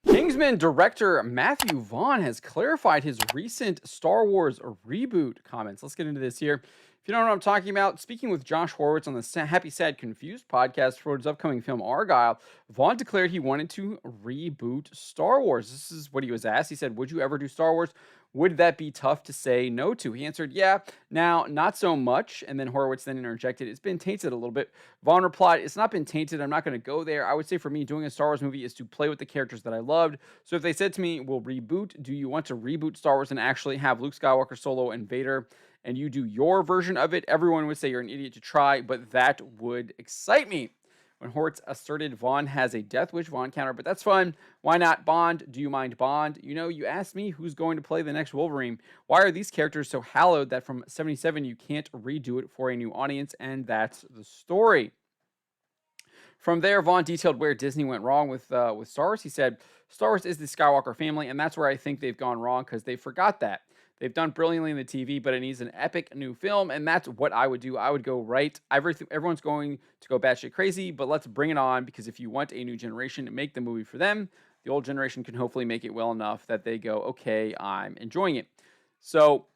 Kingsman director Matthew Vaughn has clarified his recent Star Wars reboot comments. Let's get into this here. If you don't know what I'm talking about, speaking with Josh Horowitz on the Happy, Sad, Confused podcast for his upcoming film Argyle, Vaughn declared he wanted to reboot Star Wars. This is what he was asked. He said, "Would you ever do Star Wars? Would that be tough to say no to?" He answered, "Yeah, now not so much." And then Horowitz then interjected, "It's been tainted a little bit." Vaughn replied, "It's not been tainted. I'm not going to go there. I would say for me, doing a Star Wars movie is to play with the characters that I loved. So if they said to me, we'll reboot, do you want to reboot Star Wars and actually have Luke Skywalker, Solo, and Vader, and you do your version of it?" Everyone would say you're an idiot to try, but that would excite me. When Hortz asserted Vaughn has a death wish, Vaughn countered, "But that's fun. Why not Bond? Do you mind Bond? You know, you asked me who's going to play the next Wolverine. Why are these characters so hallowed that from 77 you can't redo it for a new audience?" And that's the story. From there, Vaughn detailed where Disney went wrong with Star Wars. He said, "Star Wars is the Skywalker family, and that's where I think they've gone wrong because they forgot that. They've done brilliantly in the TV, but it needs an epic new film, and that's what I would do. I would go right. Everyone's going to go batshit crazy, but let's bring it on because if you want a new generation to make the movie for them, the old generation can hopefully make it well enough that they go, okay, I'm enjoying it." So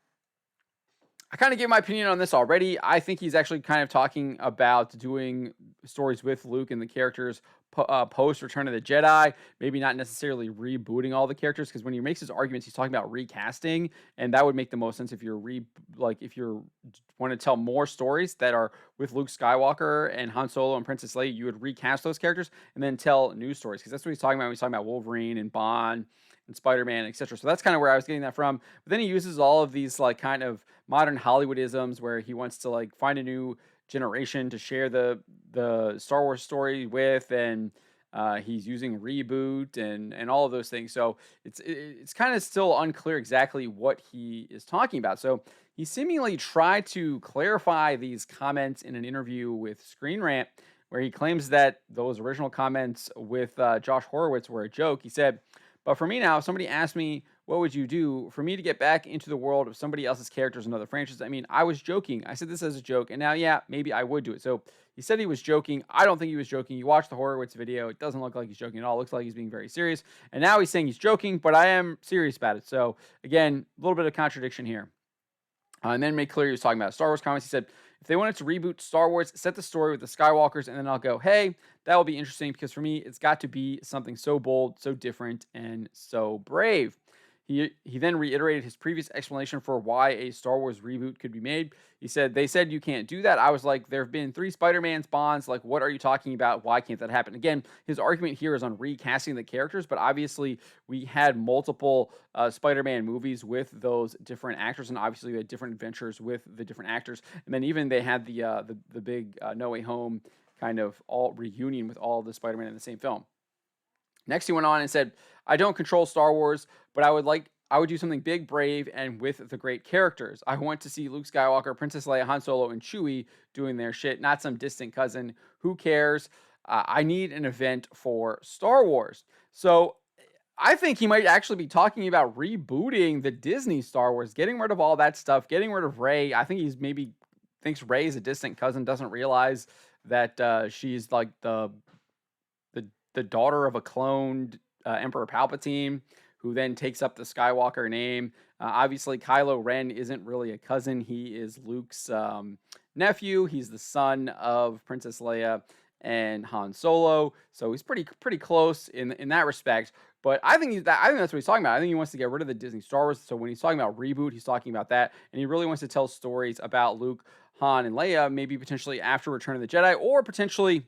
I kind of gave my opinion on this already. I think he's actually kind of talking about doing stories with Luke and the characters post Return of the Jedi. Maybe not necessarily rebooting all the characters, because when he makes his arguments, he's talking about recasting, and that would make the most sense if you're if you're want to tell more stories that are with Luke Skywalker and Han Solo and Princess Leia. You would recast those characters and then tell new stories, because that's what he's talking about when he's talking about Wolverine and Bond and Spider-Man, etc. So that's kind of where I was getting that from. But then he uses all of these like kind of modern Hollywoodisms where he wants to like find a new generation to share the Star Wars story with, and he's using reboot and all of those things. So it's kind of still unclear exactly what he is talking about. So he seemingly tried to clarify these comments in an interview with Screen Rant, where he claims that those original comments with Josh Horowitz were a joke. He said, "But for me now, if somebody asked me, what would you do? For me to get back into the world of somebody else's characters and other franchises, I mean, I was joking. I said this as a joke, and now, yeah, maybe I would do it." So he said he was joking. I don't think he was joking. You watch the Horowitz video, it doesn't look like he's joking at all. It looks like he's being very serious. And now he's saying he's joking, but I am serious about it. So again, a little bit of contradiction here. And then made clear he was talking about Star Wars comics. He said, "If they wanted to reboot Star Wars, set the story with the Skywalkers, and then I'll go, hey, that will be interesting, because for me, it's got to be something so bold, so different, and so brave." He then reiterated his previous explanation for why a Star Wars reboot could be made. He said, "They said you can't do that. I was like, there have been 3 Spider-Mans, Bonds. Like, what are you talking about? Why can't that happen?" Again, his argument here is on recasting the characters, but obviously we had multiple Spider-Man movies with those different actors, and obviously we had different adventures with the different actors. And then even they had the big No Way Home kind of all reunion with all the Spider-Man in the same film. Next, he went on and said, "I don't control Star Wars, but I would do something big, brave, and with the great characters. I want to see Luke Skywalker, Princess Leia, Han Solo, and Chewie doing their shit, not some distant cousin. Who cares? I need an event for Star Wars." So I think he might actually be talking about rebooting the Disney Star Wars, getting rid of all that stuff, getting rid of Rey. I think he's maybe thinks Rey is a distant cousin, doesn't realize that she's like the daughter of a cloned Emperor Palpatine, who then takes up the Skywalker name. Obviously, Kylo Ren isn't really a cousin. He is Luke's nephew. He's the son of Princess Leia and Han Solo, so he's pretty close in that respect. But I think that's what he's talking about. I think he wants to get rid of the Disney Star Wars. So when he's talking about reboot, he's talking about that, and he really wants to tell stories about Luke, Han, and Leia, maybe potentially after Return of the Jedi, or potentially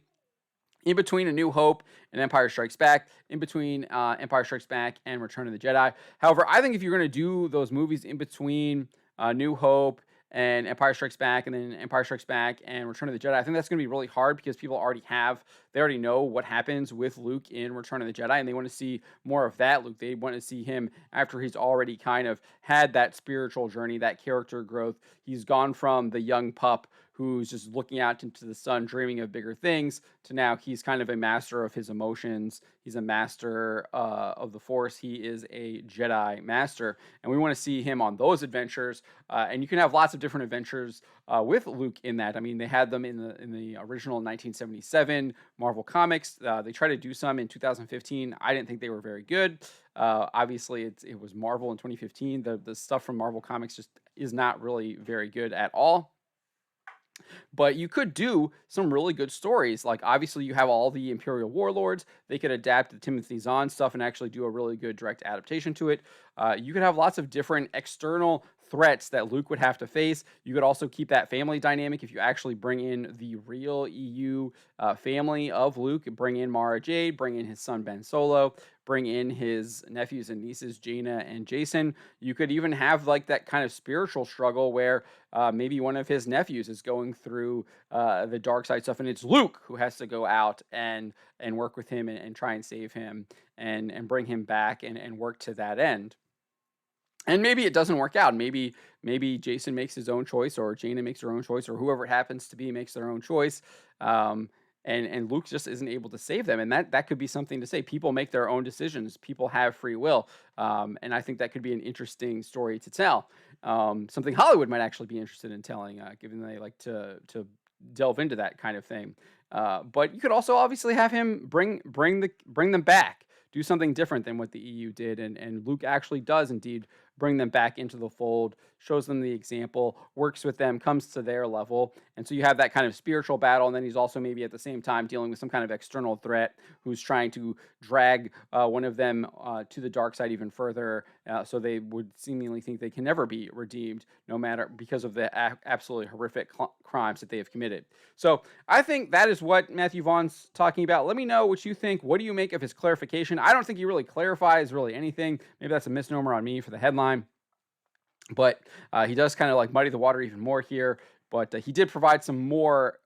in between A New Hope and Empire Strikes Back, in between Empire Strikes Back and Return of the Jedi. However, I think if you're going to do those movies in between New Hope and Empire Strikes Back, and then Empire Strikes Back and Return of the Jedi, I think that's going to be really hard, because people they already know what happens with Luke in Return of the Jedi, and they want to see more of that Luke. They want to see him after he's already kind of had that spiritual journey, that character growth. He's gone from the young pup who's just looking out into the sun, dreaming of bigger things, to now he's kind of a master of his emotions. He's a master of the Force. He is a Jedi master, and we want to see him on those adventures. And you can have lots of different adventures with Luke in that. I mean, they had them in the original 1977 Marvel Comics. They tried to do some in 2015. I didn't think they were very good. Obviously, it was Marvel in 2015. The stuff from Marvel Comics just is not really very good at all. But you could do some really good stories. Like, obviously, you have all the Imperial Warlords. They could adapt the Timothy Zahn stuff and actually do a really good direct adaptation to it. You could have lots of different external threats that Luke would have to face. You could also keep that family dynamic if you actually bring in the real EU family of Luke, bring in Mara Jade, bring in his son Ben Solo, bring in his nephews and nieces Jaina and Jason. You could even have like that kind of spiritual struggle where maybe one of his nephews is going through the dark side stuff, and it's Luke who has to go out and work with him and try and save him and bring him back and work to that end. And maybe it doesn't work out. Maybe Jason makes his own choice, or Jaina makes her own choice, or whoever it happens to be makes their own choice. And Luke just isn't able to save them. And that could be something to say. People make their own decisions. People have free will. And I think that could be an interesting story to tell. Something Hollywood might actually be interested in telling, given they like to delve into that kind of thing. But you could also obviously have him bring them back, do something different than what the EU did, and Luke actually does indeed bring them back into the fold, shows them the example, works with them, comes to their level. And so you have that kind of spiritual battle, and then he's also maybe at the same time dealing with some kind of external threat who's trying to drag one of them to the dark side even further, so they would seemingly think they can never be redeemed, no matter, because of the absolutely horrific crimes that they have committed. So I think that is what Matthew Vaughn's talking about. Let me know what you think. What do you make of his clarification? I don't think he really clarifies really anything. Maybe that's a misnomer on me for the headline. But he does kind of like muddy the water even more here. But he did provide some more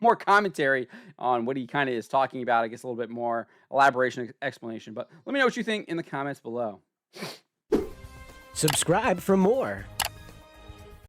more commentary on what he kind of is talking about. I guess a little bit more elaboration, explanation. But let me know what you think in the comments below. Subscribe for more.